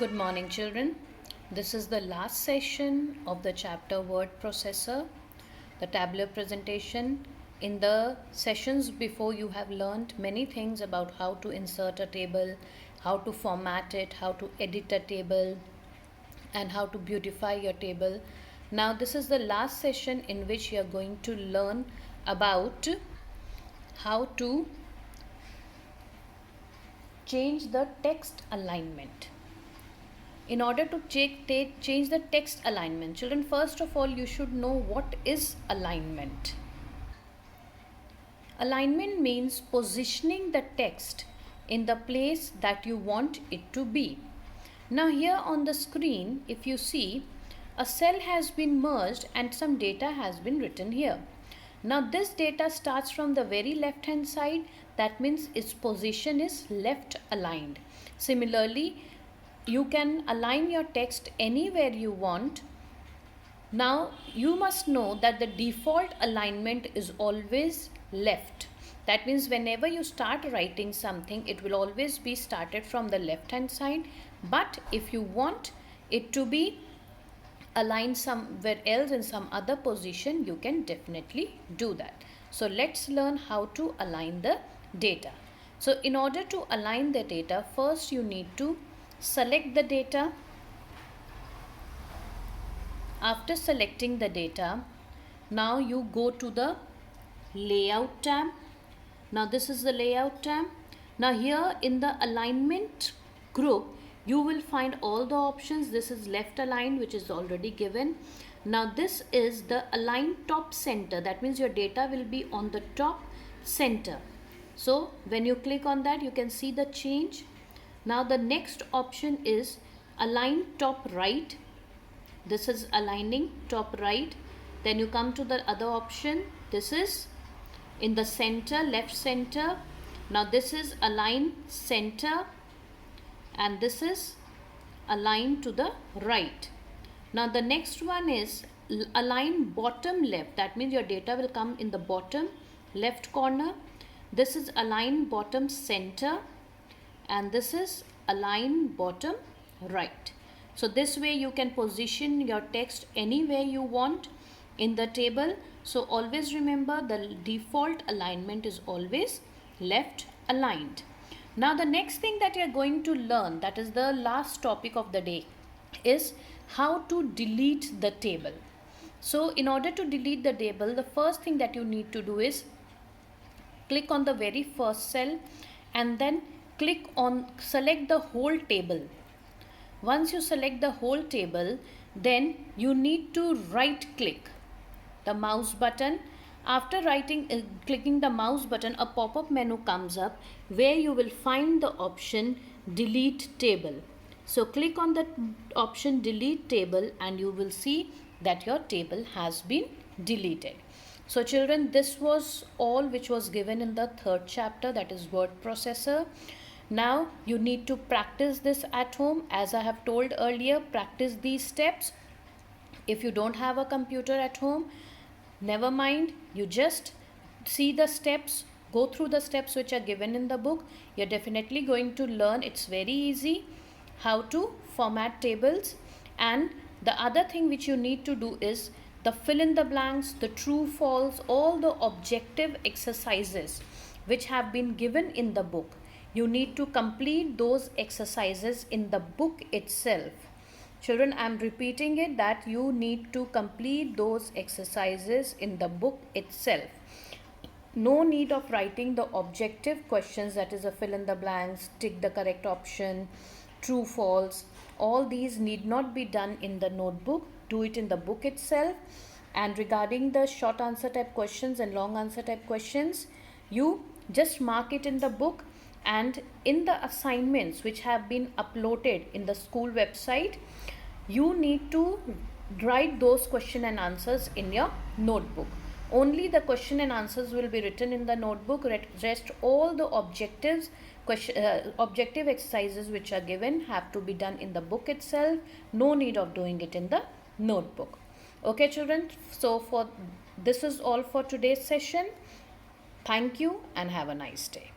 Good morning, children. This is the last session of the chapter Word Processor, the tabular presentation. In the sessions before, you have learned many things about how to insert a table, how to format it, how to edit a table, and how to beautify your table. Now, this is the last session in which you are going to learn about how to change the text alignment. In order to change the text alignment, children, first of all, you should know what is alignment. Alignment means positioning the text in the place that you want it to be. Now here on the screen, if you see, a cell has been merged and some data has been written here. Now this data starts from the very left hand side. That means its position is left aligned. Similarly, you can align your text anywhere you want. Now you must know that the default alignment is always left. That means whenever you start writing something, it will always be started from the left hand side. But if you want it to be aligned somewhere else in some other position, you can definitely do that. So let's learn how to align the data. So in order to align the data, first you need to select the data. After selecting the data, now you go to the layout tab. Now this is the layout tab. Now here in the alignment group, you will find all the options. This is left aligned, which is already given. Now this is the align top center. That means your data will be on the top center. So when you click on that, you can see the change. Now the next option is align top right. This is aligning top right. Then you come to the other option. This is in the center, left center. Now this is align center, and this is align to the right. Now the next one is align bottom left. That means your data will come in the bottom left corner. This is align bottom center, and this is align bottom right. So this way you can position your text anywhere you want in the table. So always remember, the default alignment is always left aligned. Now the next thing that you are going to learn, that is the last topic of the day, is how to delete the table. So in order to delete the table, the first thing that you need to do is click on the very first cell and then select the whole table. Once you select the whole table, then you need to right click the mouse button. After clicking the mouse button, a pop-up menu comes up where you will find the option delete table. So click on the option delete table and you will see that your table has been deleted. So children, this was all which was given in the third chapter, that is word processor. Now you need to practice this at home. As I have told earlier, practice these steps. If you don't have a computer at home, never mind, you just see the steps, go through the steps which are given in the book. You're definitely going to learn. It's very easy how to format tables. And the other thing which you need to do is the fill in the blanks, the true, false, all the objective exercises which have been given in the book. You need to complete those exercises in the book itself. Children, I am repeating it, that you need to complete those exercises in the book itself. No need of writing the objective questions, that is a fill in the blanks, tick the correct option, true, false. All these need not be done in the notebook. Do it in the book itself. And regarding the short answer type questions and long answer type questions, you just mark it in the book. And in the assignments which have been uploaded in the school website, you need to write those question and answers in your notebook. Only the question and answers will be written in the notebook. Rest all the objective exercises which are given have to be done in the book itself. No need of doing it in the notebook. Okay children, so this is all for today's session. Thank you and have a nice day.